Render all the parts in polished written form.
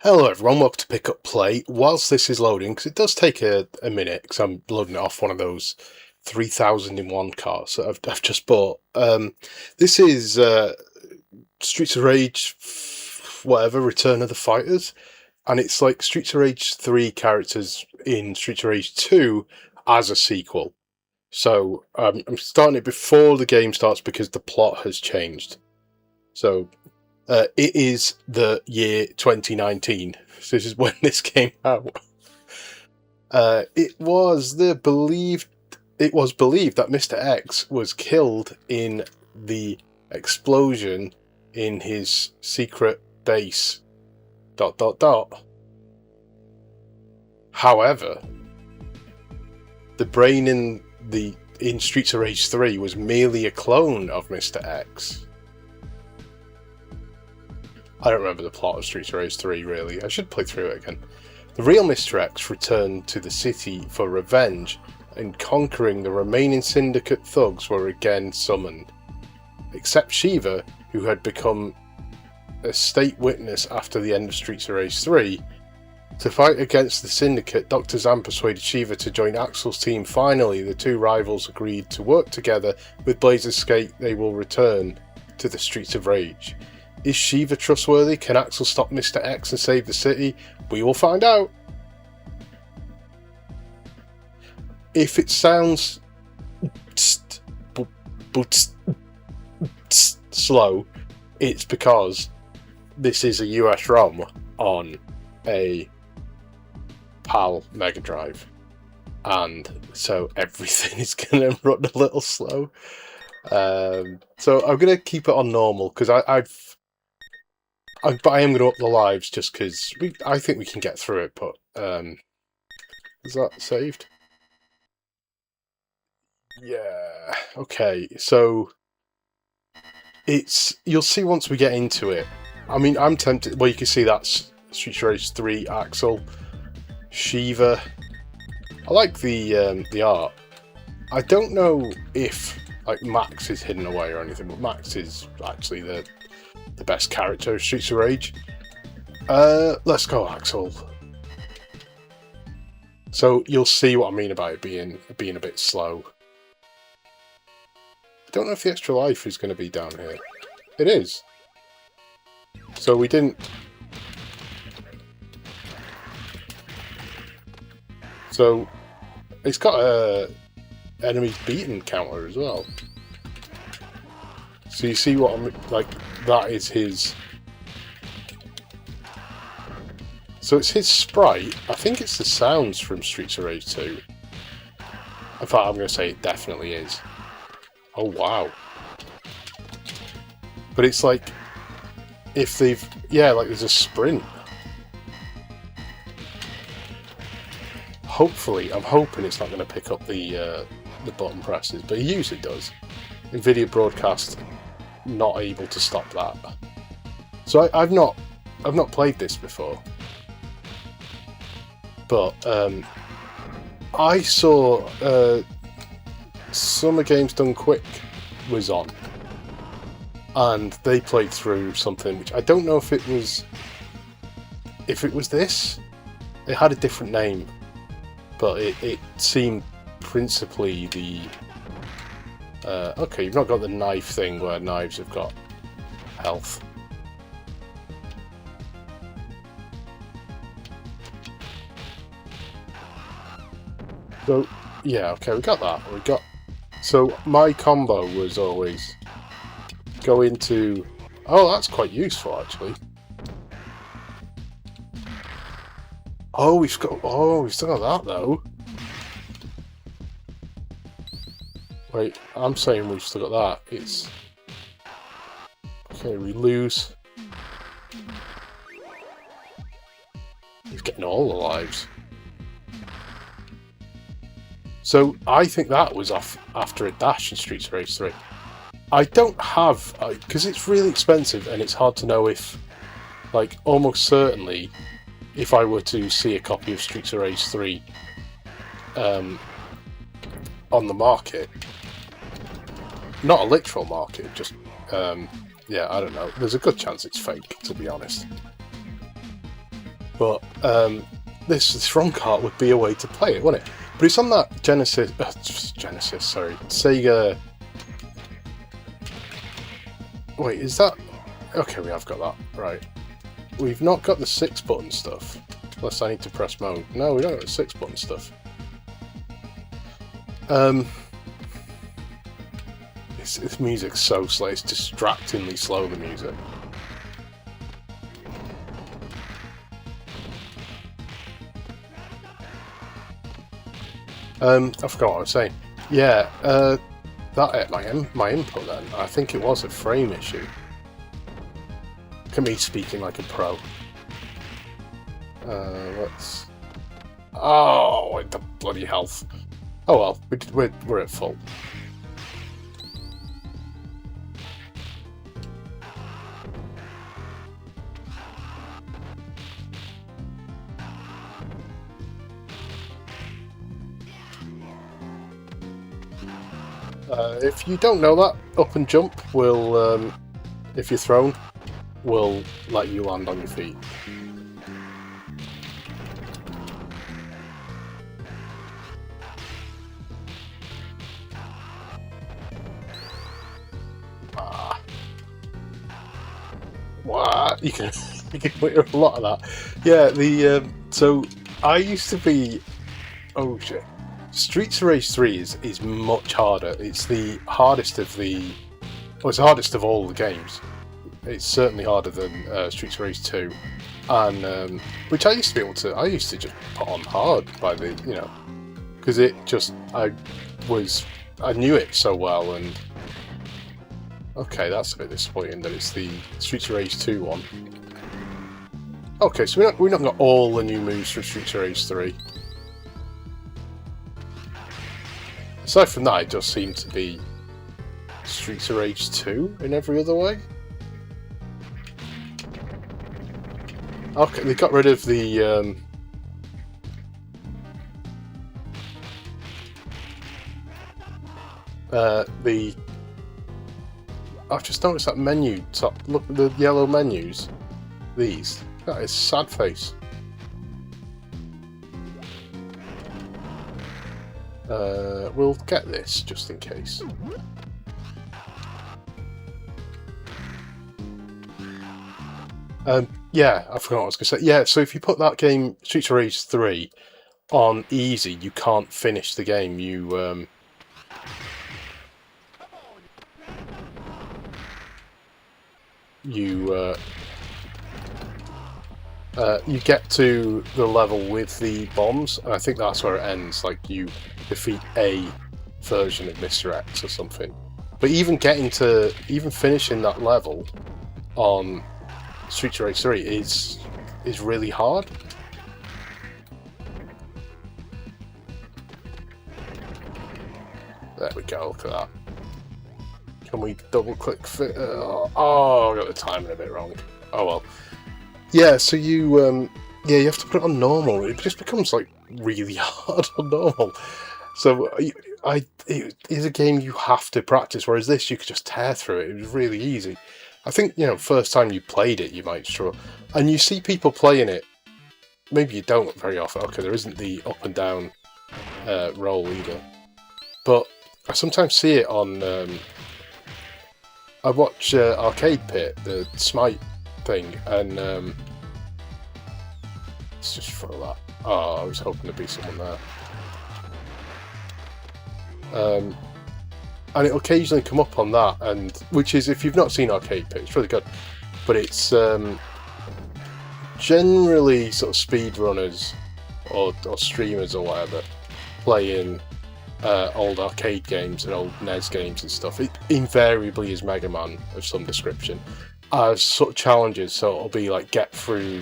Hello everyone, welcome to Pick Up Play. Whilst this is loading, because it does take a minute, because I'm loading it off one of those 3,000 in one cars that I've just bought. This is Streets of Rage, whatever, Return of the Fighters, and it's like Streets of Rage 3 characters in Streets of Rage 2 as a sequel. So I'm starting it before the game starts because the plot has changed. So it is the year 2019. So this is when this came out. It was believed that Mr. X was killed in the explosion in his secret base. ... However, the brain in Streets of Rage 3 was merely a clone of Mr. X. I don't remember the plot of Streets of Rage 3, really. I should play through it again. The real Mr. X returned to the city for revenge, and conquering the remaining Syndicate thugs were again summoned. Except Shiva, who had become a state witness after the end of Streets of Rage 3. To fight against the Syndicate, Dr. Zan persuaded Shiva to join Axel's team. Finally, the two rivals agreed to work together. With Blaze's escape, they will return to the Streets of Rage. Is Shiva trustworthy? Can Axel stop Mr. X and save the city? We will find out. If it sounds slow, it's because this is a US ROM on a PAL Mega Drive, and so everything is going to run a little slow. So I'm going to keep it on normal because but I am going to up the lives just because I think we can get through it. But is that saved? Yeah. Okay. So you'll see once we get into it. I mean, I'm tempted. Well, you can see that's Streets of Rage 3 Axel, Shiva. I like the art. I don't know if like Max is hidden away or anything, but Max is actually the best character of Streets of Rage. Let's go Axel. So you'll see what I mean about it being a bit slow. I don't know if the extra life is going to be down here. It is. So we didn't... So it's got a enemies beaten counter as well. So you see what I'm like, that is his... So it's his sprite. I think it's the sounds from Streets of Rage 2. In fact, I'm going to say it definitely is. Oh, wow. But it's like, if they've... Yeah, like there's a sprint. Hopefully, I'm hoping it's not going to pick up the button presses, but it usually does. NVIDIA broadcast not able to stop that. So I've not played this before, but I saw Summer Games Done Quick was on, and they played through something which I don't know if it was this. It had a different name, but it seemed principally the okay, you've not got the knife thing where knives have got health. So yeah, okay, we got that. So my combo was always go into... Oh, that's quite useful actually. Oh, we've still got that though. Wait, I'm saying we've still got that. It's... Okay, we lose. He's getting all the lives. So I think that was off after a dash in Streets of Rage 3. I don't have... because it's really expensive and it's hard to know if... Like, almost certainly, if I were to see a copy of Streets of Rage 3 on the market... Not a literal market, just yeah, I don't know. There's a good chance it's fake, to be honest. But this ROM cart would be a way to play it, wouldn't it? But it's on that Genesis, sorry, Sega. Wait, is that? Okay, we have got that, right. We've not got the 6-button stuff. Unless I need to press mode. No, we don't have the 6-button stuff. This music's so slow, it's distractingly slow, the music. I forgot what I was saying. Yeah, that my input then. I think it was a frame issue. Look at me speaking like a pro. Let's. Oh, the bloody health. Oh well, we're at full. If you don't know that, up and jump will, if you're thrown, will let you land on your feet. What? You can put a lot of that. Yeah, so I used to be. Oh shit. Streets of Rage 3 is much harder. It's the hardest of the. Well, it's the hardest of all the games. It's certainly harder than Streets of Rage 2, and which I used to be able to. I used to just put on hard by the because it just I knew it so well. And okay, that's a bit disappointing that it's the Streets of Rage 2 one. Okay, so we're not got all the new moves from Streets of Rage 3. Aside from that, it does seem to be Streets of Rage 2 in every other way. Okay, they got rid of the I've just noticed that menu top. Look at the yellow menus. These. That is sad face. We'll get this just in case. Yeah, I forgot what I was going to say. Yeah, so if you put that game, Streets of Rage 3, on easy, you can't finish the game. You get to the level with the bombs, and I think that's where it ends. Like, you defeat a version of Mr. X or something. But even finishing that level on Streets of Rage 3 is really hard. There we go, look at that. Can we double click fit? Oh, I got the timing a bit wrong. Oh well. Yeah, so you have to put it on normal. It just becomes like really hard on normal. So it is a game you have to practice, whereas this you could just tear through it. It was really easy. I think, first time you played it, you might struggle. And you see people playing it, maybe you don't very often. Okay, there isn't the up and down roll either. But I sometimes see it on... I watch Arcade Pit, the Smite thing, and let's just throw that. Oh, I was hoping to be someone there. And it'll occasionally come up on that, and which is, if you've not seen Arcade Pit, it's really good. But it's generally sort of speedrunners or streamers or whatever playing old arcade games and old NES games and stuff. It invariably is Mega Man of some description as sort of challenges. So it'll be like get through,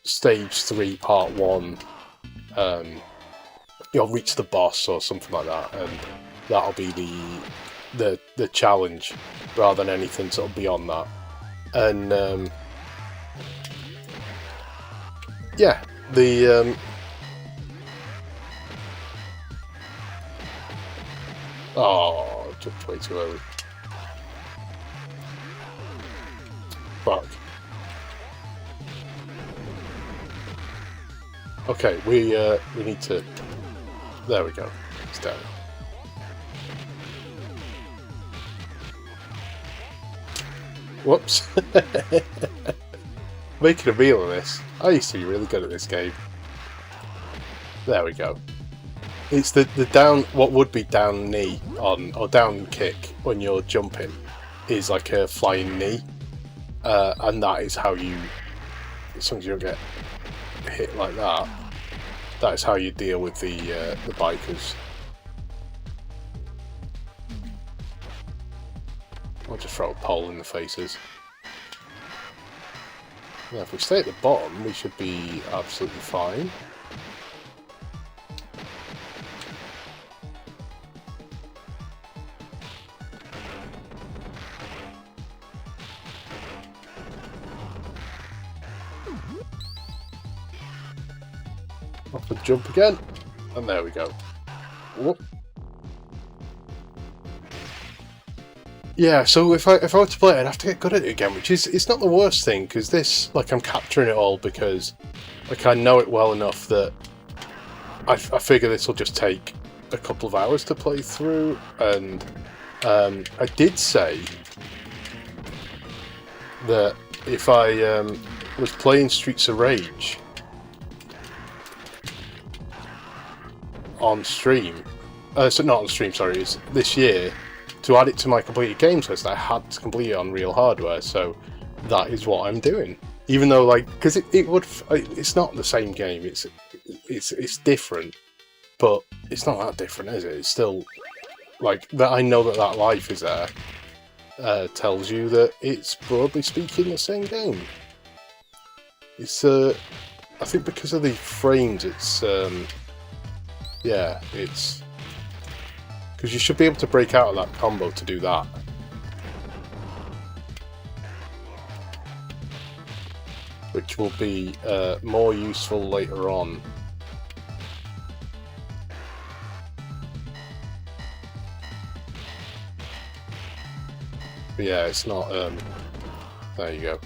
stage 3, part 1. Reach the boss or something like that, and that'll be the challenge rather than anything sort of beyond that. And yeah, oh, jumped way too early. Fuck. Okay, we need to... There we go. It's down. Whoops. Making a meal of this. I used to be really good at this game. There we go. It's the down, what would be down knee on, or down kick when you're jumping, is like a flying knee. And that is how you, as long as you don't get hit like that, that is how you deal with the bikers. I'll just throw a pole in the faces. Now if we stay at the bottom, we should be absolutely fine. Off and jump again, and there we go. Whoop. Yeah, so if I were to play it, I'd have to get good at it again, which is, it's not the worst thing, because this, like, I'm capturing it all because, like, I know it well enough that I figure this will just take a couple of hours to play through, and I did say that if I was playing Streets of Rage on stream, so not on stream, sorry, it's this year, to add it to my completed games list, I had to complete it on real hardware, so that is what I'm doing. Even though, like, because it would, it's not the same game, it's different, but it's not that different, is it? It's still, like, that I know that that life is there, tells you that it's, broadly speaking, the same game. It's, I think because of the frames, it's, yeah, it's... Because you should be able to break out of that combo to do that. Which will be more useful later on. But yeah, it's not... there you go.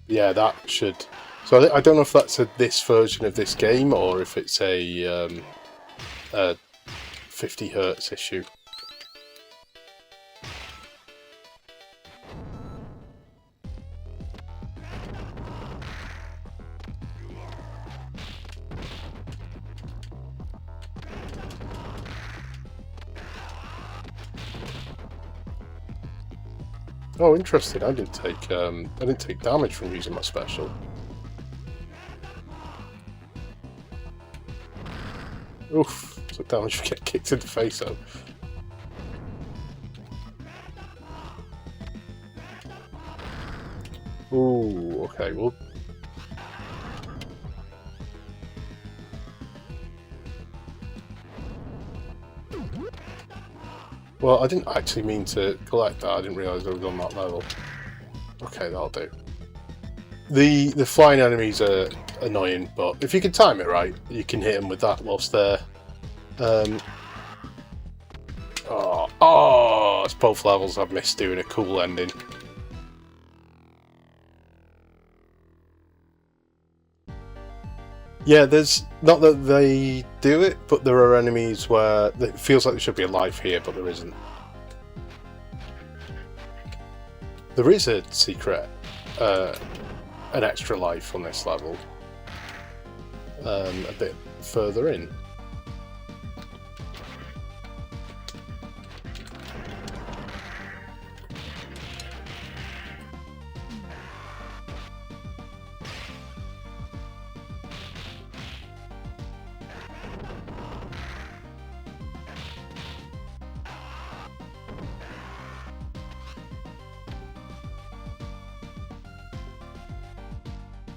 Yeah, that should... So I don't know if that's this version of this game or if it's a 50 Hz issue. Oh, interesting. I didn't take damage from using my special. Oof, so damage we get kicked in the face though. Ooh, okay, well, I didn't actually mean to collect that, I didn't realise I was on that level. Okay, that'll do. The flying enemies are annoying, but if you can time it right, you can hit them with that whilst they're... Oh, it's both levels I've missed doing a cool ending. Yeah, there's... Not that they do it, but there are enemies where it feels like there should be a life here, but there isn't. There is a secret, an extra life on this level. A bit further in.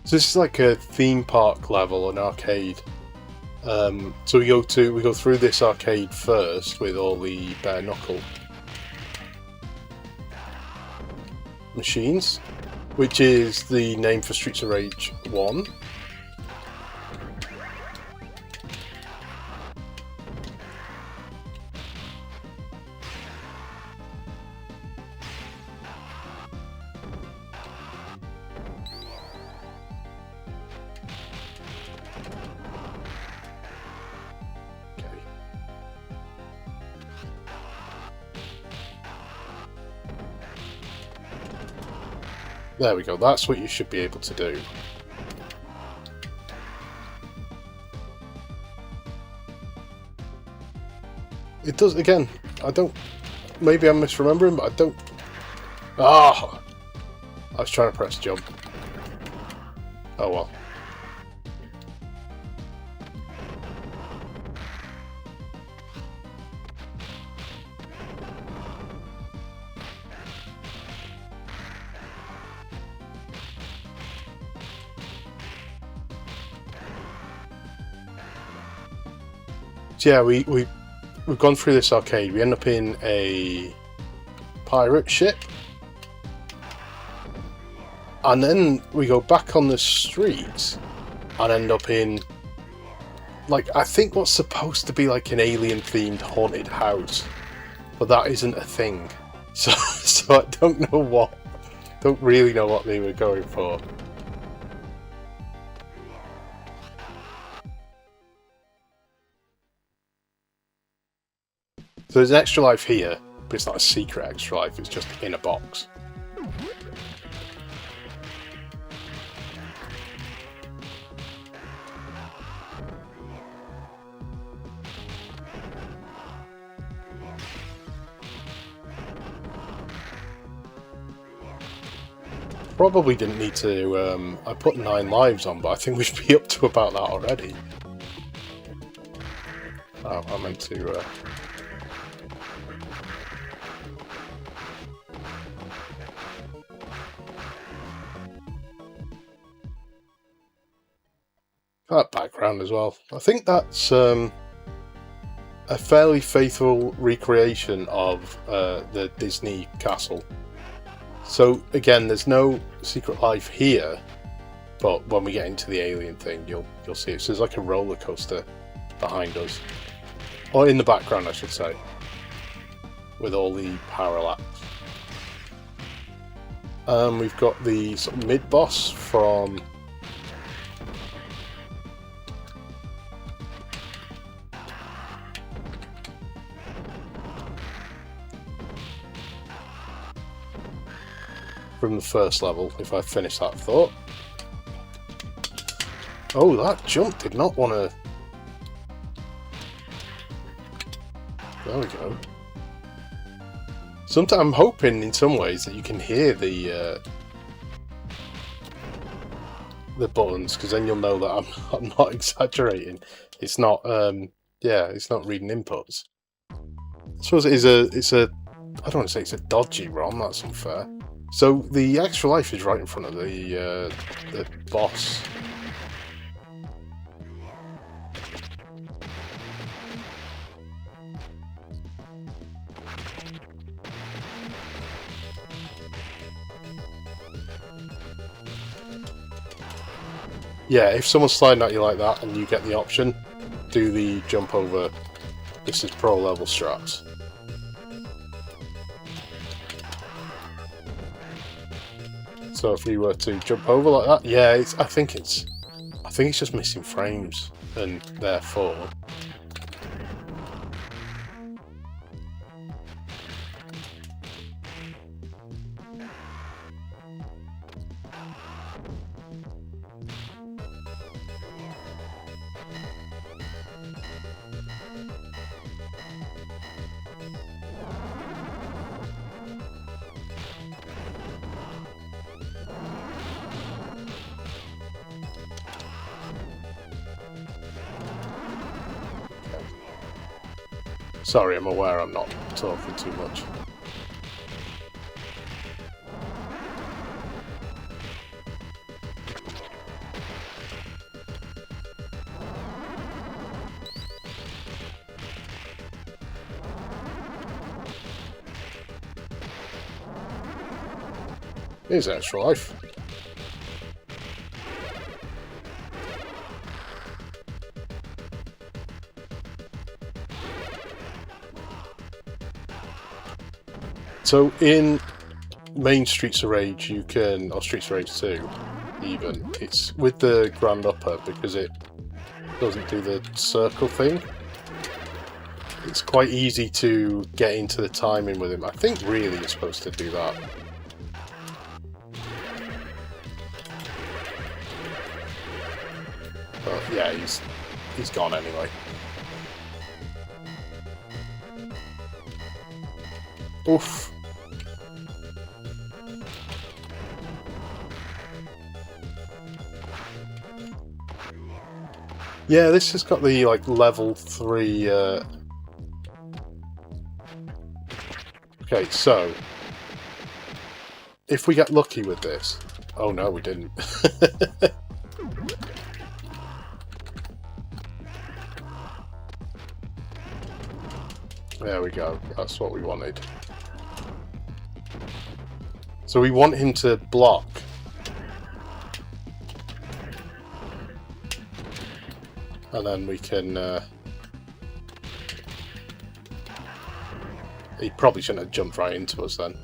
So this is like a theme park level, an arcade. So we go through this arcade first with all the bare knuckle machines, which is the name for Streets of Rage 1. There we go, that's what you should be able to do. It does, again, I don't... Maybe I'm misremembering, but I don't... Ah! I was trying to press jump. Oh well. So yeah, we've gone through this arcade. We end up in a pirate ship. And then we go back on the streets and end up in, like, I think what's supposed to be like an alien-themed haunted house. But that isn't a thing. So I don't really know what they were going for. So there's an extra life here, but it's not a secret extra life, it's just in a box. Probably didn't need to, I put 9 lives on, but I think we should be up to about that already. Oh, I meant to, that background as well. I think that's a fairly faithful recreation of the Disney castle. So again, there's no secret life here, but when we get into the alien thing, you'll see it. So there's like a roller coaster behind us, or in the background, I should say, with all the parallax. We've got the sort of mid-boss from the first level, if I finish that thought. Oh, that jump did not want to... There we go. Sometimes I'm hoping in some ways that you can hear the buttons, because then you'll know that I'm not exaggerating. It's not yeah, it's not reading inputs. I suppose it's a I don't want to say it's a dodgy ROM, that's unfair. So the extra life is right in front of the boss. Yeah, if someone's sliding at you like that and you get the option, do the jump over. This is pro level strats. So if you were to jump over like that, yeah, I think it's just missing frames, and therefore sorry, I'm aware I'm not talking too much. Here's extra life. So in main Streets of Rage you can, or Streets of Rage 2 even, it's with the Grand Upper because it doesn't do the circle thing. It's quite easy to get into the timing with him. I think really you're supposed to do that. But yeah, he's gone anyway. Oof. Yeah, this has got the like level 3 Okay, so if we get lucky with this... Oh no, we didn't. There we go. That's what we wanted. So we want him to block. And then we can... He probably shouldn't have jumped right into us then.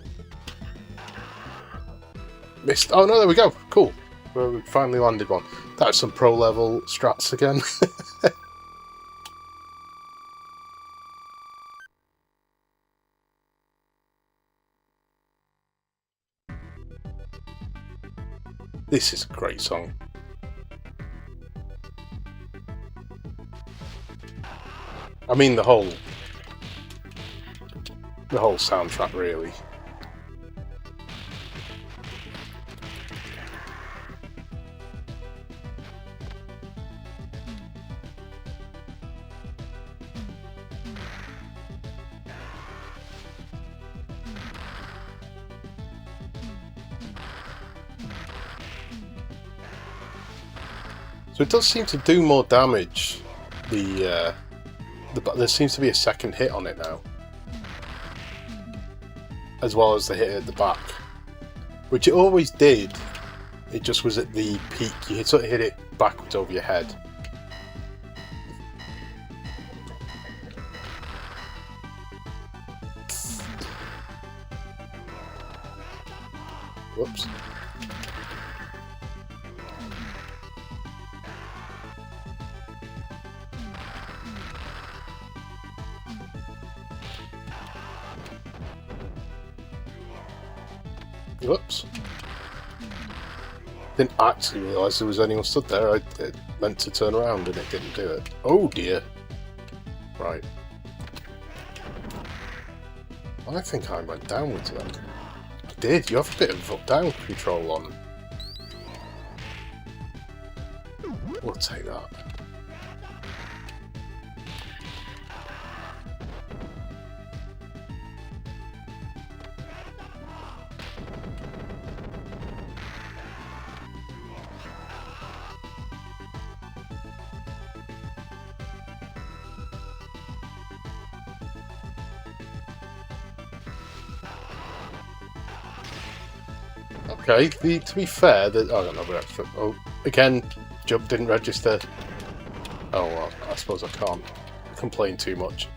Missed. Oh no, there we go. Cool. Well, we finally landed one. That's some pro level strats again. This is a great song. I mean the whole soundtrack really. So it does seem to do more damage. There seems to be a second hit on it now, as well as the hit at the back, which it always did. It just was at the peak. You sort of hit it backwards over your head. Whoops. Whoops. Didn't actually realise there was anyone stood there. I meant to turn around and it didn't do it. Oh dear. Right. I think I went downwards then. I did. You have a bit of up-down control on. We'll take that. Okay, to be fair, I don't know, but oh, again, jump didn't register. Oh well, I suppose I can't complain too much.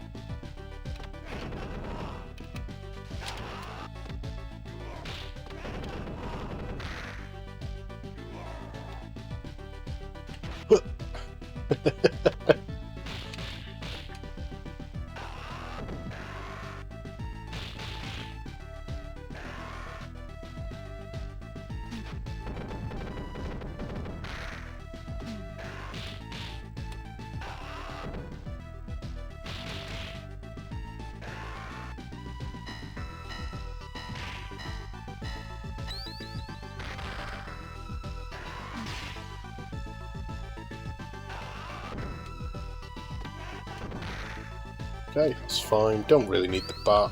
Okay, that's fine. Don't really need the bat.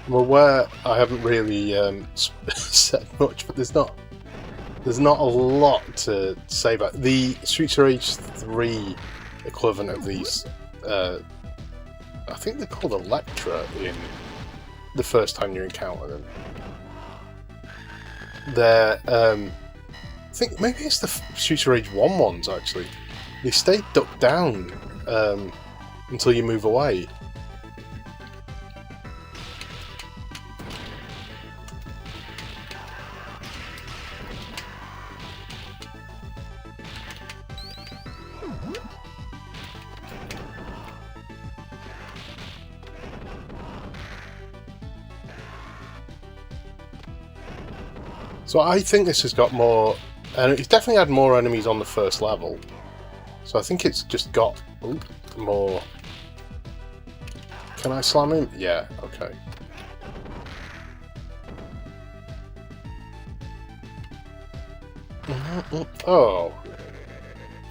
I'm aware I haven't really said much, but there's not a lot to say about the Streets of Rage 3 equivalent of these. I think they're called Electra in the first time you encounter them. They're, I think maybe it's the Streets of Rage 1 ones actually. They stay ducked down until you move away. So I think this has got more, and it's definitely had more enemies on the first level. So I think it's just got more. Can I slam him? Yeah, okay. Oh,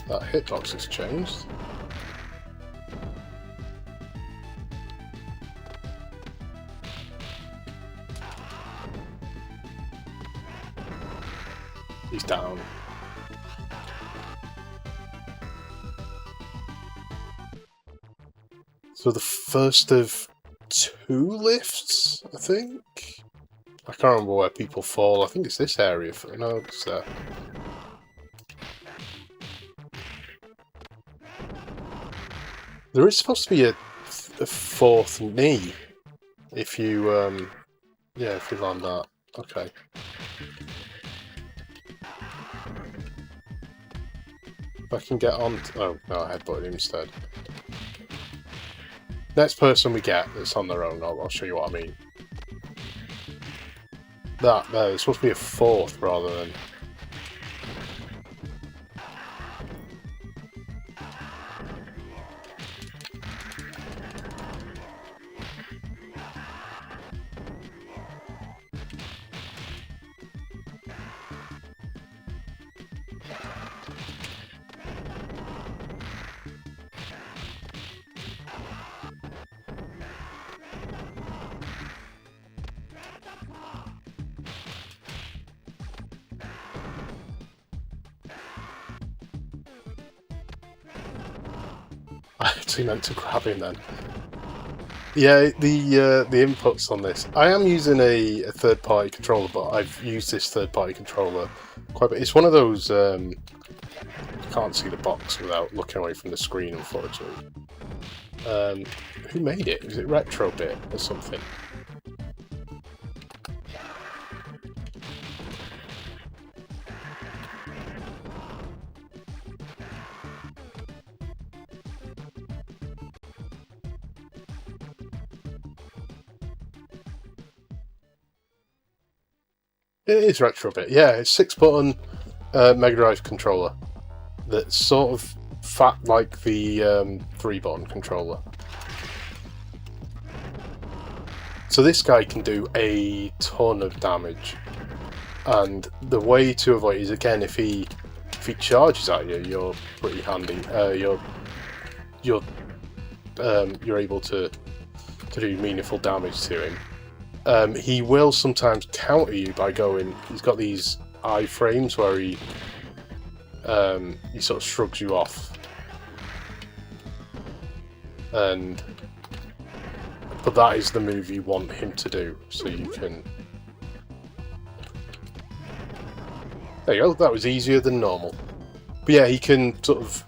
that hitbox has changed. He's down. So the first of 2 lifts, I think? I can't remember where people fall. I think it's this area. No, it's there. There is supposed to be a 4th knee if you, yeah, if you land that. Okay. If I can get on... Oh, no, I headbutted him instead. Next person we get that's on their own, I'll show you what I mean. That, there, it's supposed to be a 4th rather than... I actually meant to grab him then. Yeah, the inputs on this. I am using a third-party controller, but I've used this third-party controller quite a bit. It's one of those... you can't see the box without looking away from the screen, unfortunately. Who made it? Is it Retrobit or something? It is Retrobit, yeah. It's 6-button Mega Drive controller that's sort of fat like the 3-button controller. So this guy can do a ton of damage, and the way to avoid it is, again, if he charges at you, you're pretty handy. You're able to do meaningful damage to him. He will sometimes counter you by going... He's got these iframes where he sort of shrugs you off. But that is the move you want him to do, so you can... There you go, that was easier than normal. But yeah, he can sort of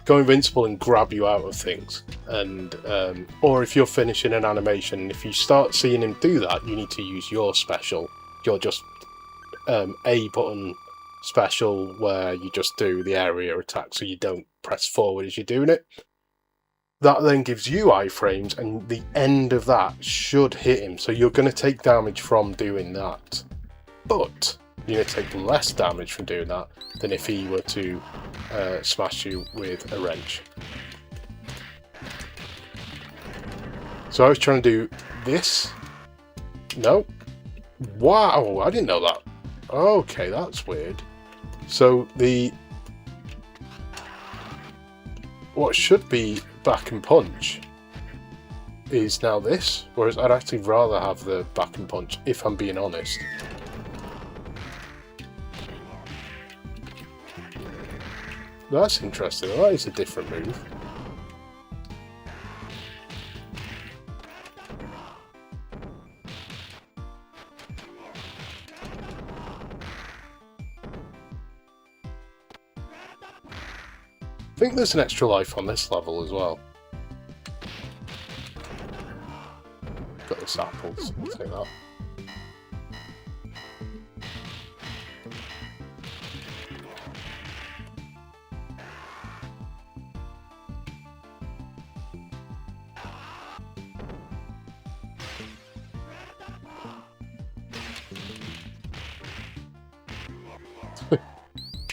go invincible and grab you out of things. And or if you're finishing an animation, if you start seeing him do that, you need to use your special. Your just A button special, where you just do the area attack, so you don't press forward as you're doing it. That then gives you iframes, and the end of that should hit him, so you're going to take damage from doing that. But you're going to take less damage from doing that than if he were to smash you with a wrench. So I was trying to do this. No. Wow, I didn't know that. Okay, that's weird. So what should be back and punch is now this, whereas I'd actually rather have the back and punch, if I'm being honest. That's interesting. That is a different move. I think there's an extra life on this level as well. Got this apple, so we'll take that.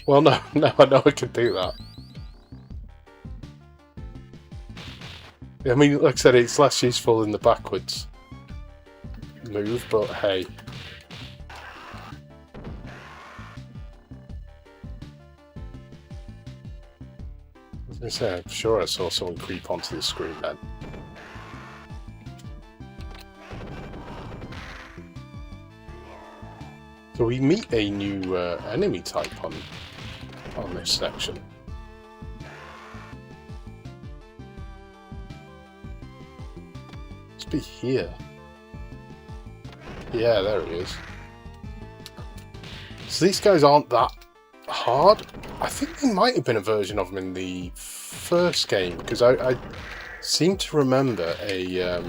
Well, no, no, I know I can do that. I mean, like I said, it's less useful in the backwards move, but hey. I was going to say, I'm sure I saw someone creep onto the screen then. So we meet a new enemy type on this section. Let's be here. Yeah, there he is. So these guys aren't that hard. I think there might have been a version of them in the first game, because I seem to remember I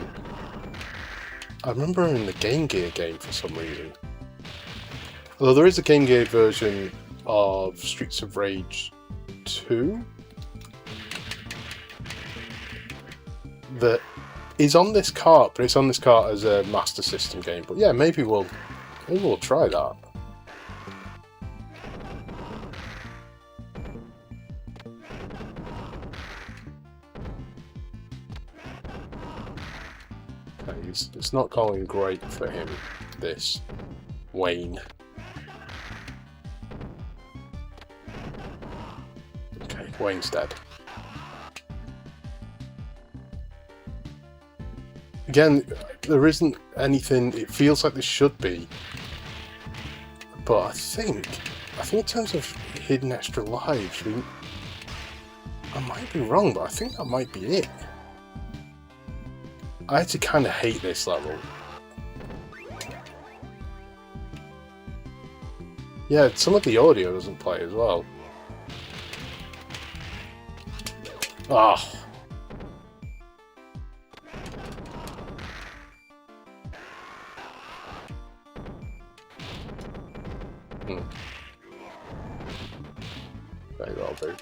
remember in the Game Gear game for some reason. Although there is a Game Gear version of Streets of Rage 2 that is on this cart, but it's on this cart as a Master System game. But yeah, maybe we'll try that. Okay, it's not going great for him, this Wayne. Okay, Wayne's dead. Again, there isn't anything, it feels like there should be, but I think in terms of hidden extra lives, I might be wrong, but I think that might be it. I actually kind of hate this level. Yeah, some of the audio doesn't play as well. Ah. Very well do.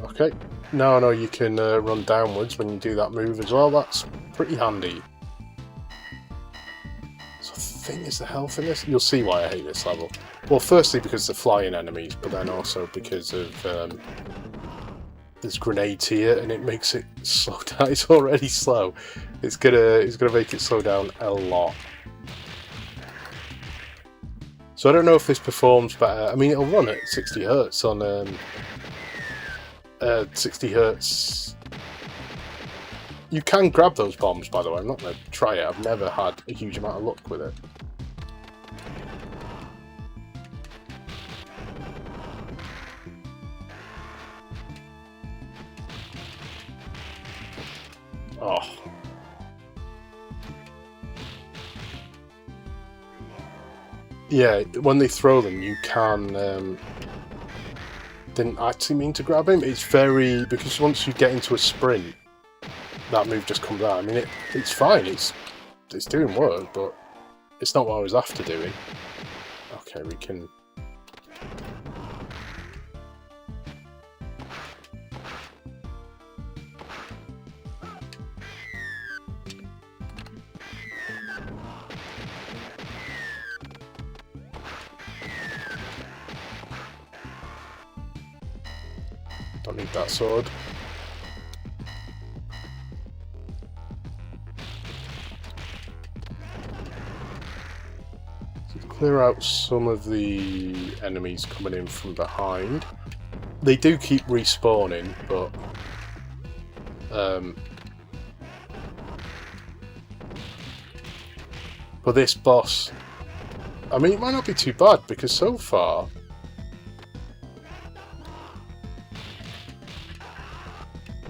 Okay. No, you can run downwards when you do that move as well. That's pretty handy. So the thing is, the health in this, you'll see why I hate this level. Well, firstly because they're flying enemies, but then also because of there's grenades here, and it makes it slow down. It's already slow. It's gonna make it slow down a lot. So I don't know if this performs better. I mean, it'll run at 60 hertz on 60 hertz. You can grab those bombs, by the way. I'm not going to try it. I've never had a huge amount of luck with it. Oh. Yeah, when they throw them, you can... didn't actually mean to grab him. It's very... because once you get into a sprint, that move just comes out. I mean, it's fine. It's doing work, but it's not what I was after doing. Okay, we can... Don't need that sword. So clear out some of the enemies coming in from behind. They do keep respawning, but this boss, I mean, it might not be too bad, because so far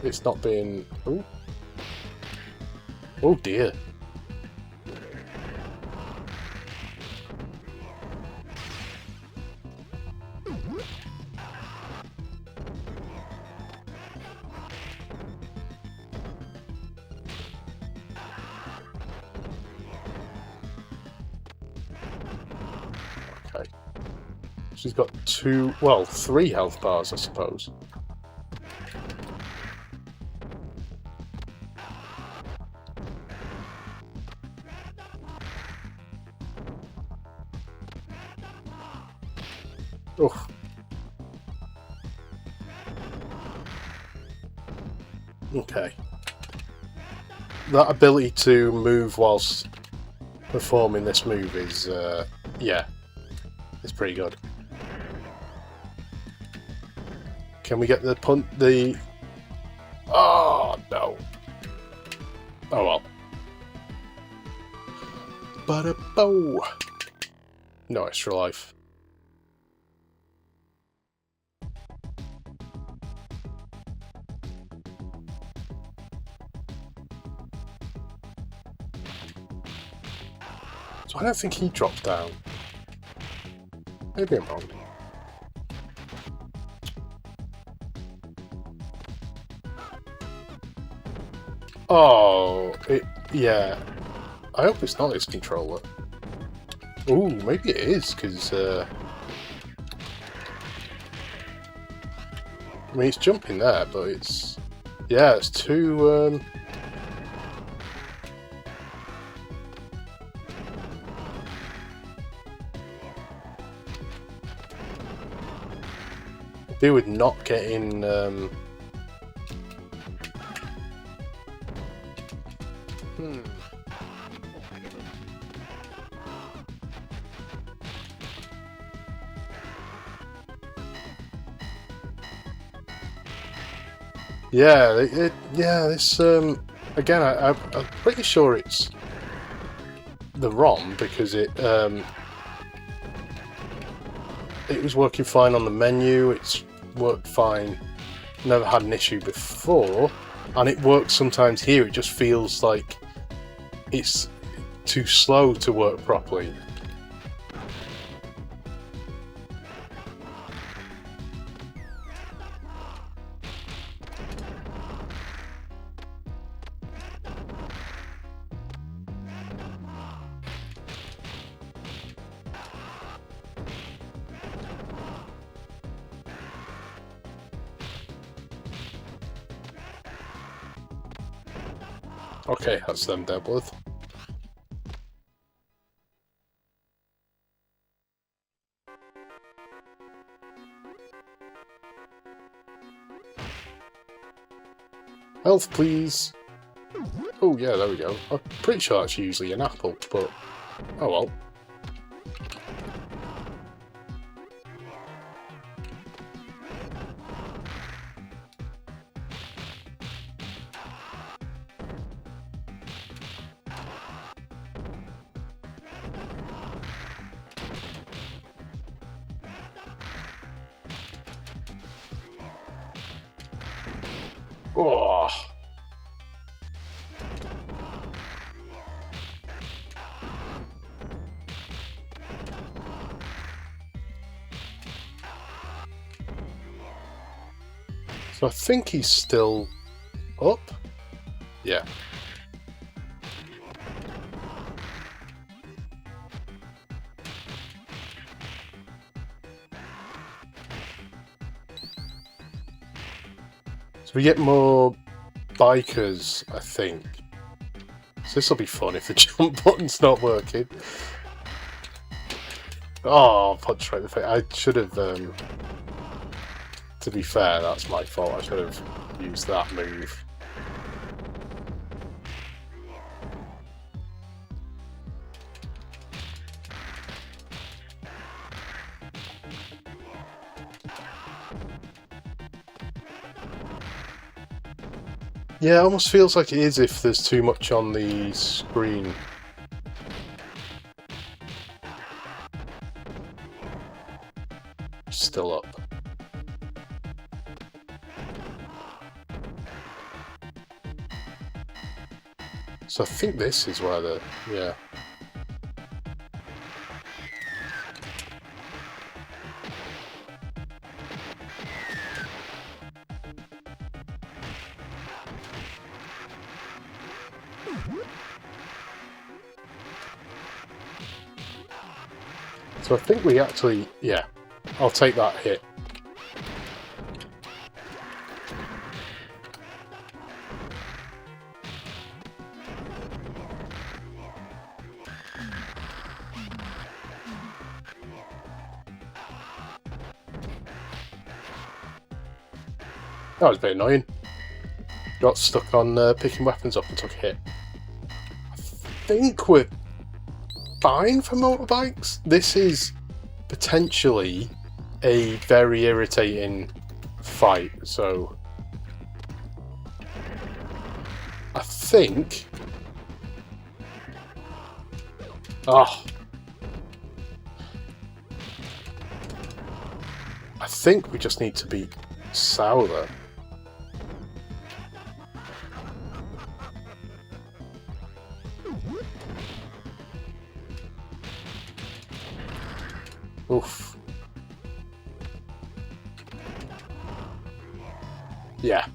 it's not been... Oh, oh dear. Okay. She's got three health bars, I suppose. Oh, okay. That ability to move whilst performing this move is, yeah, it's pretty good. Can we get the punt? Oh no! Oh well. Bada-bow! No extra life. So I don't think he drops down. Maybe I'm wrong. Oh, yeah. I hope it's not his controller. Ooh, maybe it is, because, I mean, it's jumping there, but it's... Yeah, it's too, do with not getting, Yeah, yeah, this, again, I'm pretty sure it's the ROM, because it was working fine on the menu, it's worked fine, never had an issue before, and it works sometimes here, it just feels like it's too slow to work properly. Okay, that's them dealt with. Health, please. Oh yeah, there we go. I'm pretty sure that's usually an apple, but oh well. Oh. So I think he's still up? Yeah. So we get more bikers, I think. So this will be fun if the jump button's not working. Oh, punch right in the face. I should have, to be fair, that's my fault. I should have used that move. Yeah, it almost feels like it is if there's too much on the screen. Still up. So I think this is where the... yeah. So I think we actually... yeah. I'll take that hit. That was a bit annoying. Got stuck on picking weapons up and took a hit. I think we're fine for motorbikes. This is potentially a very irritating fight, so I think... Oh. I think we just need to beat Souther. Oof. Yeah.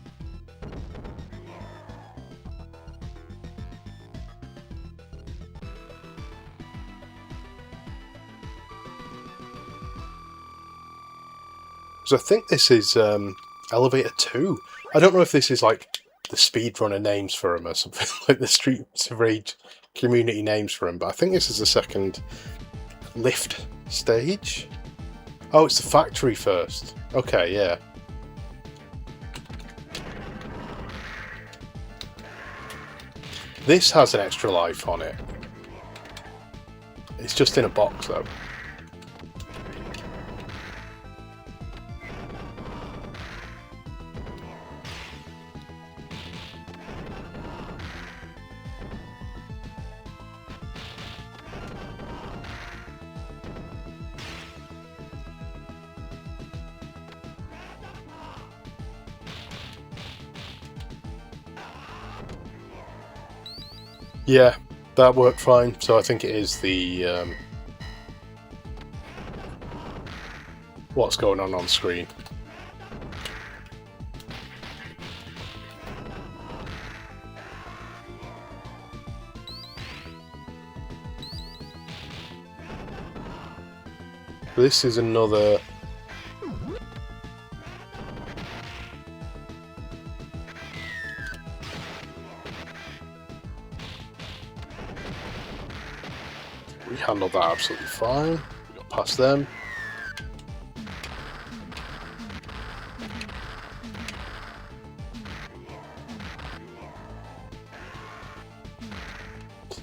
So I think this is Elevator 2. I don't know if this is like the speedrunner names for him or something, like the Streets of Rage community names for him, but I think this is the second lift stage. Oh, it's the factory first. Okay, yeah. This has an extra life on it. It's just in a box though. Yeah, that worked fine. So I think it is the what's going on screen. This is another... We handled that absolutely fine. We got past them.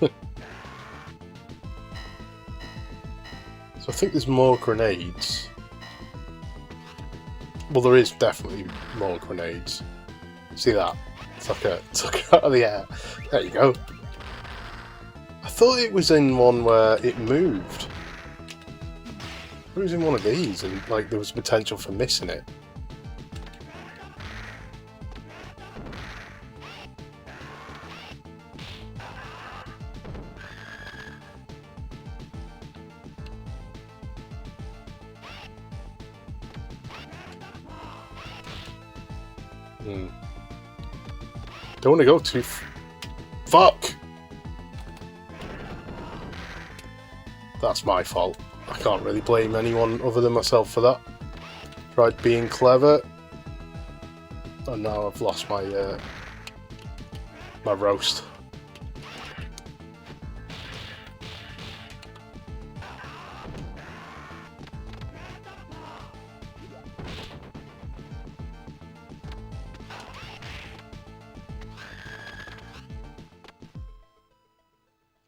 So I think there's more grenades. Well, there is definitely more grenades. See that? Took it out of the air. There you go. I thought it was in one where it moved. It was in one of these, and like there was potential for missing it. Don't want to go too fuck! That's my fault. I can't really blame anyone other than myself for that. Tried being clever, and now I've lost my my roast.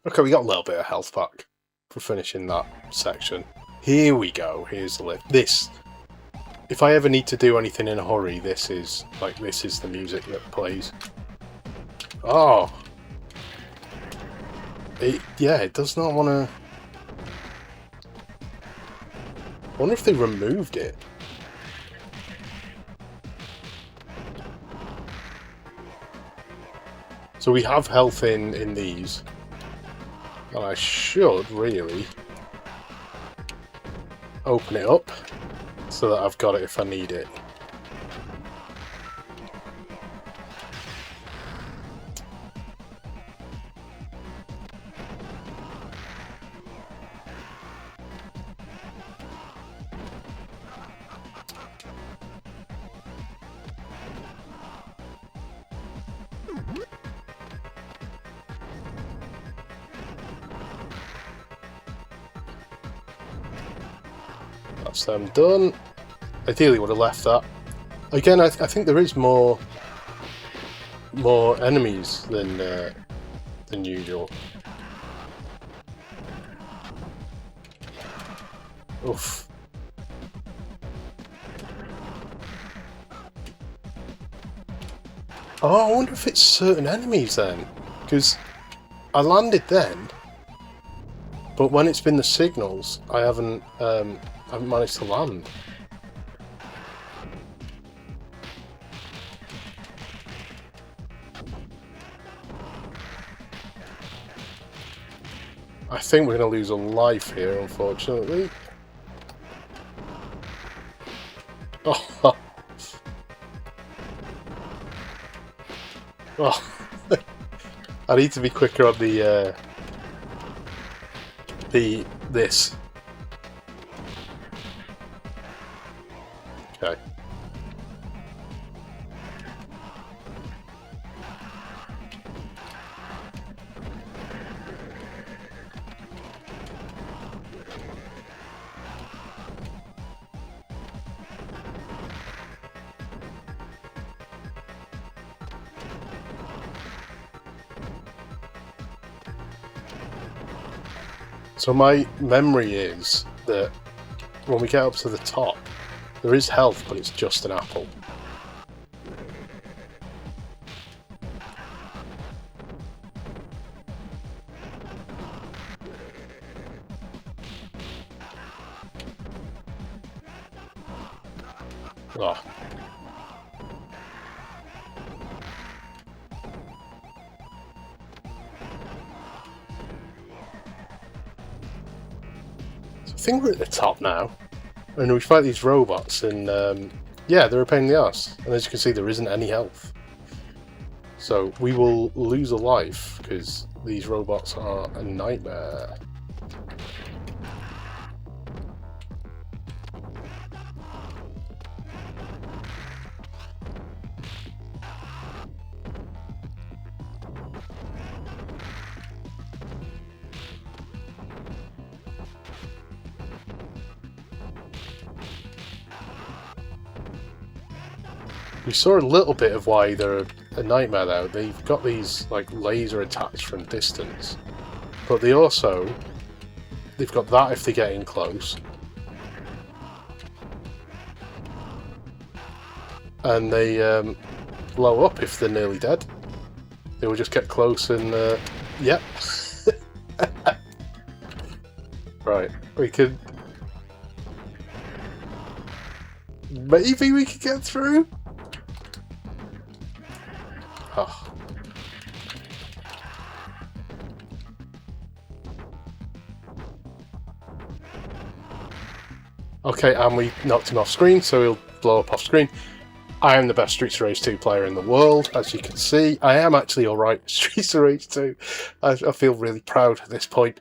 Okay, we got a little bit of health back for finishing that section. Here we go. Here's the lift. This, if I ever need to do anything in a hurry, this is the music that plays. Oh, it does not want to. I wonder if they removed it. So we have health in these. And I should really open it up so that I've got it if I need it. That's them done. Ideally would have left that Again, I think there is more enemies than usual. Oof. Oh, I wonder if it's certain enemies then, because I landed then, but when it's been the signals, I haven't managed to land. I think we're going to lose a life here, unfortunately. Oh, oh. I need to be quicker on this. Okay. So my memory is that when we get up to the top, there is health, but it's just an apple. Oh. I think we're at the top now, and we fight these robots, and yeah, they're a pain in the ass. And as you can see, there isn't any health, so we will lose a life because these robots are a nightmare. We saw a little bit of why they're a nightmare though. They've got these like laser attacks from distance, but they've got that if they get in close, and they blow up if they're nearly dead. They will just get close and yep. Right, we could maybe we could get through. Oh. Okay, and we knocked him off screen, so he'll blow up off screen. I am the best Streets of Rage 2 player in the world, as you can see. I am actually alright at Streets of Rage 2. I feel really proud at this point.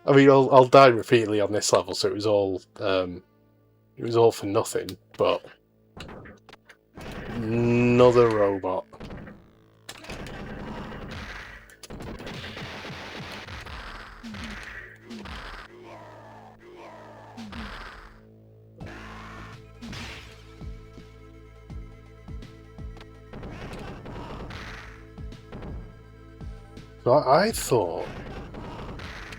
I mean, I'll die repeatedly on this level, so it was all for nothing, but another robot. So I thought,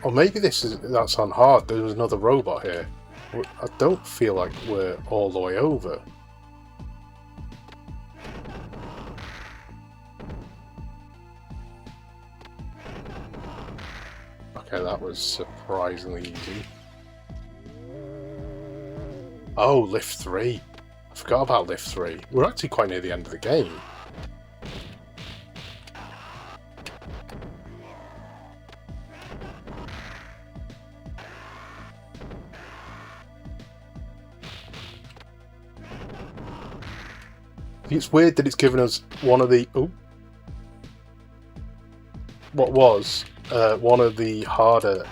or maybe that's on hard. There was another robot here. I don't feel like we're all the way over. Okay, that was surprisingly easy. Oh, lift 3. I forgot about lift 3. We're actually quite near the end of the game. It's weird that it's given us one of the... Oh. What was one of the harder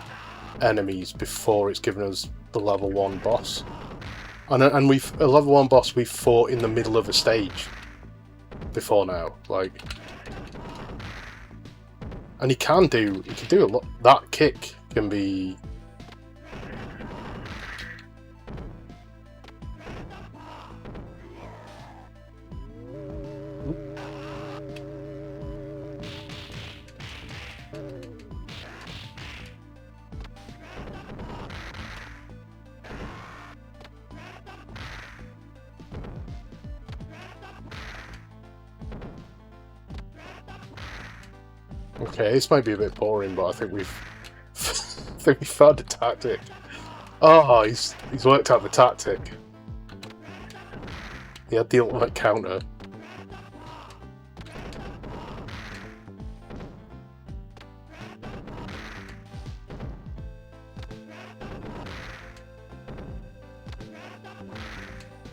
enemies before it's given us the level 1 boss. And a level 1 boss we've fought in the middle of a stage before now. Like... And he can do a lot. That kick can be... Okay, this might be a bit boring, but I think we've I think we found a tactic. Oh, he's worked out the tactic. He had the ultimate counter.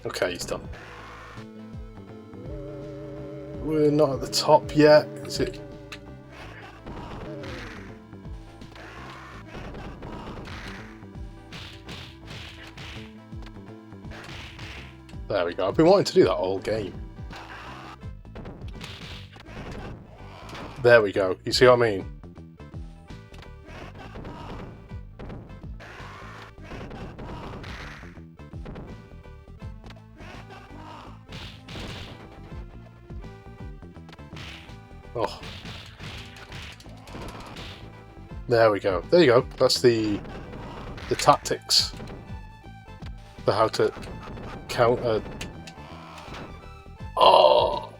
Okay, he's done. We're not at the top yet, is it? There we go. I've been wanting to do that all game. There we go. You see what I mean? Oh. There we go. There you go. That's the tactics for how to counter. Oh.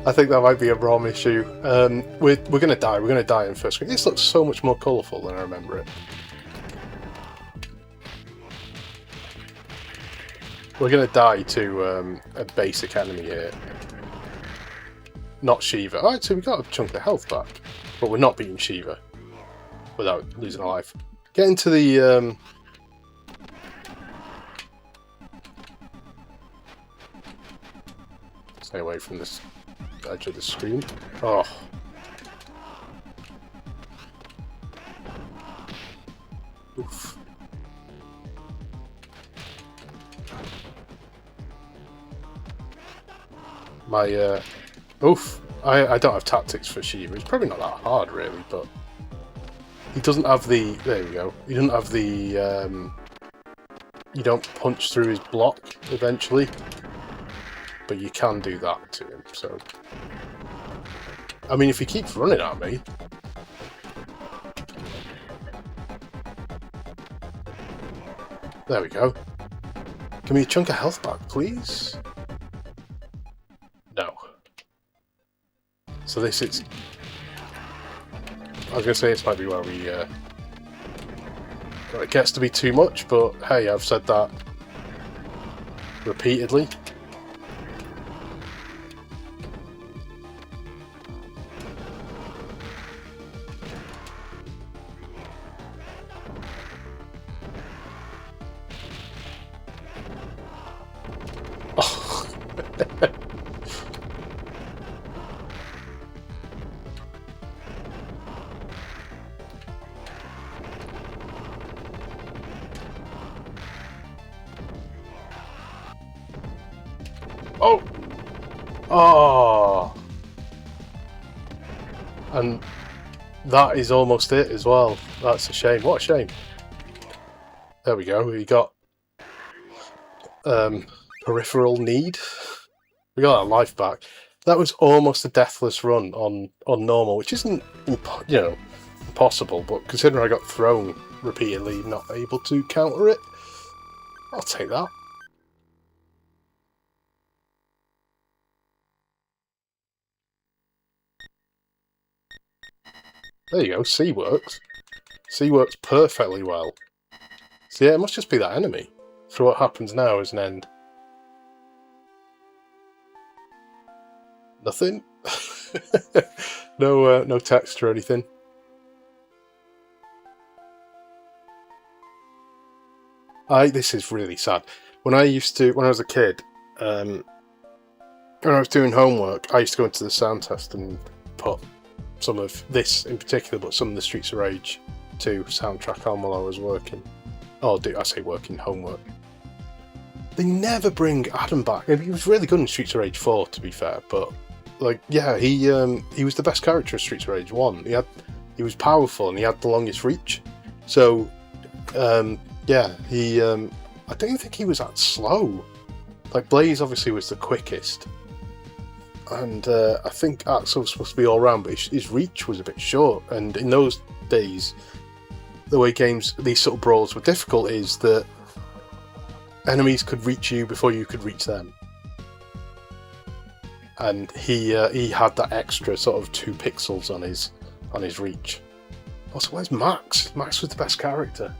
I think that might be a ROM issue. We're gonna die. We're gonna die in first screen. This looks so much more colourful than I remember it. We're gonna die to a basic enemy here. Not Shiva. Alright, so we got a chunk of health back. But we're not beating Shiva without losing a life. Get into the stay away from this edge of the screen. Oh. Oof. My oof. I don't have tactics for Shiva. It's probably not that hard really, but he doesn't have the there we go. He doesn't have the you don't punch through his block eventually. But you can do that to him, so I mean if he keeps running at me. There we go. Give me a chunk of health back, please. No. So this is... I was going to say this might be where we... Well, it gets to be too much, but hey, I've said that repeatedly. Oh! Oh! And that is almost it as well. That's a shame. What a shame. There we go. We got peripheral need. We got our life back. That was almost a deathless run on normal, which isn't, you know, impossible, but considering I got thrown repeatedly, not able to counter it, I'll take that. There you go, C works. C works perfectly well. So yeah, it must just be that enemy. So what happens now is an end. Nothing? No text or anything. This is really sad. When I was a kid, when I was doing homework, I used to go into the sound test and put some of this in particular, but some of the Streets of Rage 2 soundtrack on while I was working. Oh, I say working, homework. They never bring Adam back. He was really good in Streets of Rage 4, to be fair, but like, yeah, he was the best character of Streets of Rage 1. He was powerful and he had the longest reach. So, yeah, I don't think he was that slow. Like, Blaze obviously was the quickest. And I think Axel was supposed to be all round, but his reach was a bit short. And in those days, the way these sort of brawls were difficult is that enemies could reach you before you could reach them. And he had that extra sort of 2 pixels on his reach. Also, where's Max? Max was the best character.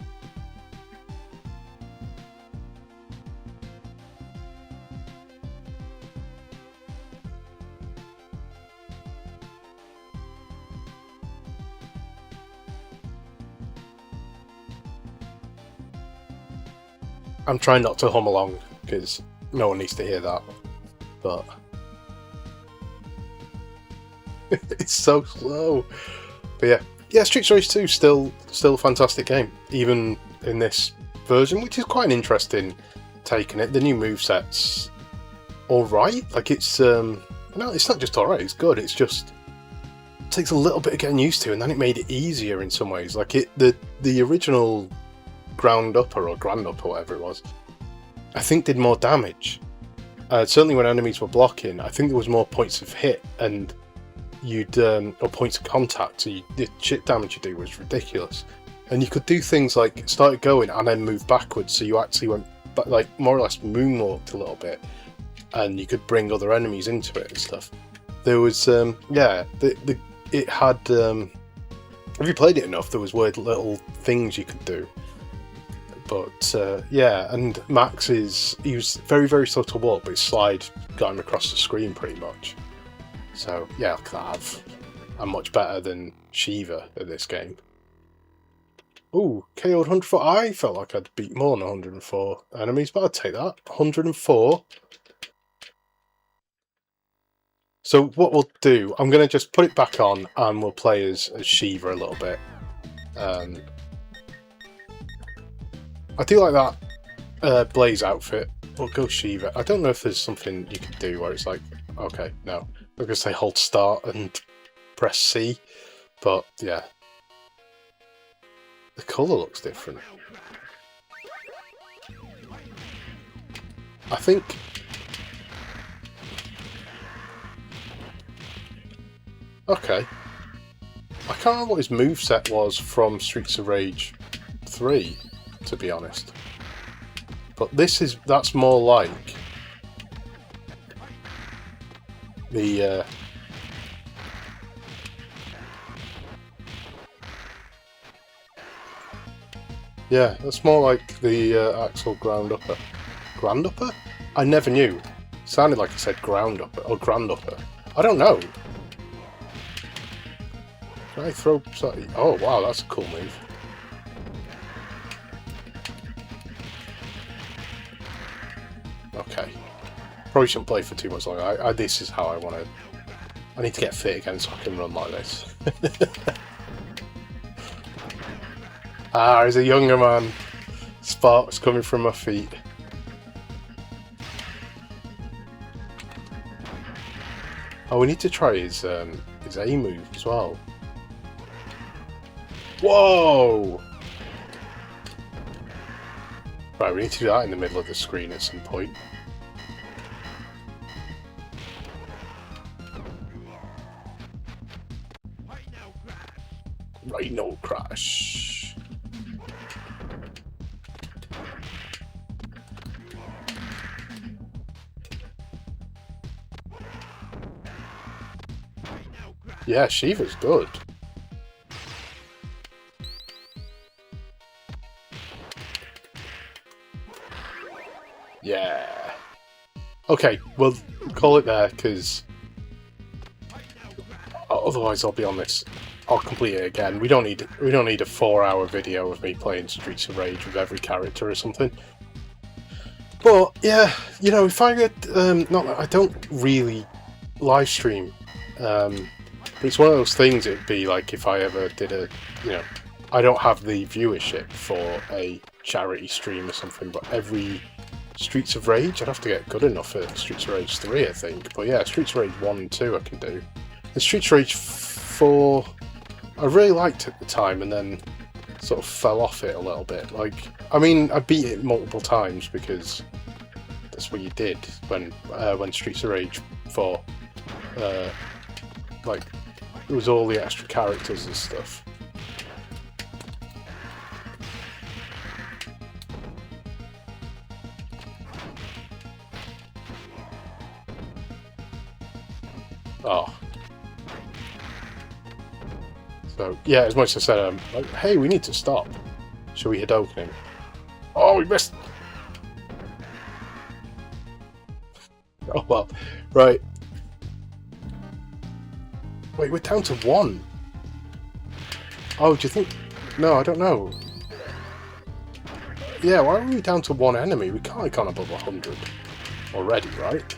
I'm trying not to hum along because no one needs to hear that, but it's so slow. But yeah, Streets Race 2 still a fantastic game, even in this version, which is quite an interesting take on it. The new moveset's alright. Like it's no, it's not just alright, it's good. It's just it takes a little bit of getting used to, and then it made it easier in some ways. Like the original ground upper or grand upper, whatever it was, I think did more damage. Certainly when enemies were blocking, I think there was more points of hit and or points of contact, so the shit damage you do was ridiculous. And you could do things like start going and then move backwards, so you actually went like more or less moonwalked a little bit, and you could bring other enemies into it and stuff. There was it had if you played it enough, there was weird little things you could do. But yeah, and Max he was very, very slow to walk, but his slide got him across the screen pretty much. So yeah, I'm much better than Shiva at this game. Ooh, KO'd 104. I felt like I'd beat more than 104 enemies, but I'd take that. 104. So what we'll do, I'm going to just put it back on and we'll play as Shiva a little bit. I do like that Blaze outfit. We'll go Shiva. I don't know if there's something you can do where it's like, okay, no. I'm going to say hold start and press C, but yeah. The colour looks different. I think... Okay. I can't remember what his moveset was from Streets of Rage 3, to be honest. But that's more like the yeah, that's more like the actual ground upper. Grand upper? I never knew. It sounded like I said ground upper or grand upper. I don't know. Can I throw something? Oh wow, that's a cool move. Okay. Probably shouldn't play for too much longer. This is how I want to... I need to get fit again so I can run like this. He's a younger man. Sparks coming from my feet. Oh, we need to try his A move as well. Whoa! Right, we need to do that in the middle of the screen at some point. Rhino Crash. Yeah, Shiva's good. Yeah. Okay, we'll call it there, because otherwise I'll be on this. I'll complete it again. We don't need a 4-hour video of me playing Streets of Rage with every character or something. But yeah, you know, if I get I don't really live stream. But it's one of those things. It'd be like if I ever did I don't have the viewership for a charity stream or something. But every Streets of Rage, I'd have to get good enough at Streets of Rage 3, I think. But yeah, Streets of Rage 1 and 2 I can do. And Streets of Rage 4, I really liked at the time, and then sort of fell off it a little bit. Like, I mean, I beat it multiple times because that's what you did when Streets of Rage 4, like, it was all the extra characters and stuff. Oh. So, yeah, as much as I said, I'm like, hey, we need to stop. Shall we Hadoken him? Oh, we missed! Oh, well. Right. Wait, we're down to 1. Oh, do you think... No, I don't know. Yeah, why are we down to 1 enemy? We can't have gone above 100 already, right?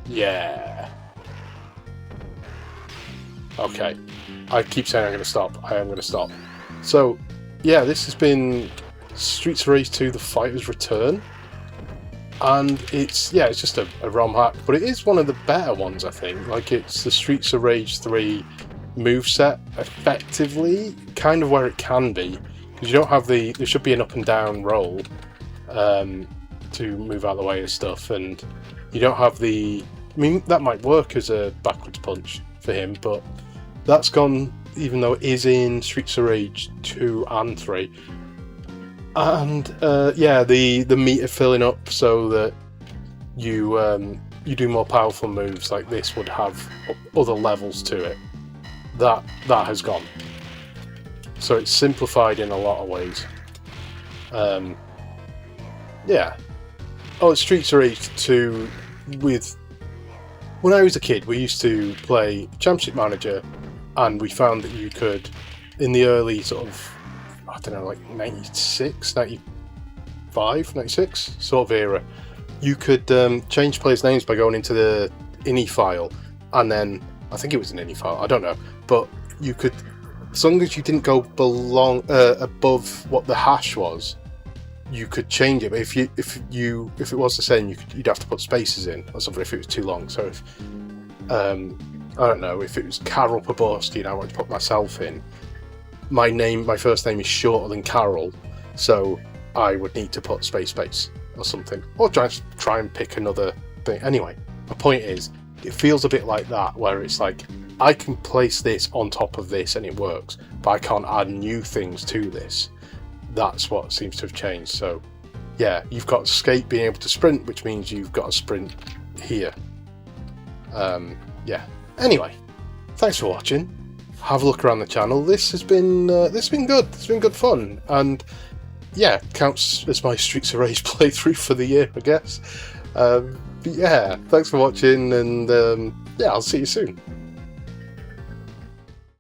Yeah. Okay. I keep saying I'm going to stop. I am going to stop. So, yeah, this has been Streets of Rage 2: The Fighter's Return. And it's just a ROM hack, but it is one of the better ones, I think. Like, it's the Streets of Rage 3 moveset, effectively, kind of where it can be. Because you don't have there should be an up and down roll to move out of the way of stuff, and you don't have I mean, that might work as a backwards punch for him, but that's gone, even though it is in Streets of Rage 2 and 3. And yeah, the meter filling up so that you do more powerful moves like this would have other levels to it. That has gone. So it's simplified in a lot of ways. Yeah. Oh, Streets of Rage 2 when I was a kid, we used to play Championship Manager, and we found that you could, in the early sort of, I don't know, like 96, 95, 96 sort of era, you could change players' names by going into the ini file, and then, I think it was an ini file, I don't know, but you could, as long as you didn't go above what the hash was, you could change it. But if it was the same, you'd have to put spaces in or something if it was too long. So if I don't know, if it was Carol Poborski and I wanted to put myself in, my first name is shorter than Carol, so I would need to put space or something, or just try and pick another thing. Anyway, my point is, it feels a bit like that, where it's like, I can place this on top of this and it works, but I can't add new things to this. That's what seems to have changed. So yeah, you've got Skate being able to sprint, which means you've got a sprint here. Yeah. Anyway, thanks for watching. Have a look around the channel. This has been good. It's been good fun, and yeah, counts as my Streets of Rage playthrough for the year, I guess. But yeah, thanks for watching, and yeah, I'll see you soon.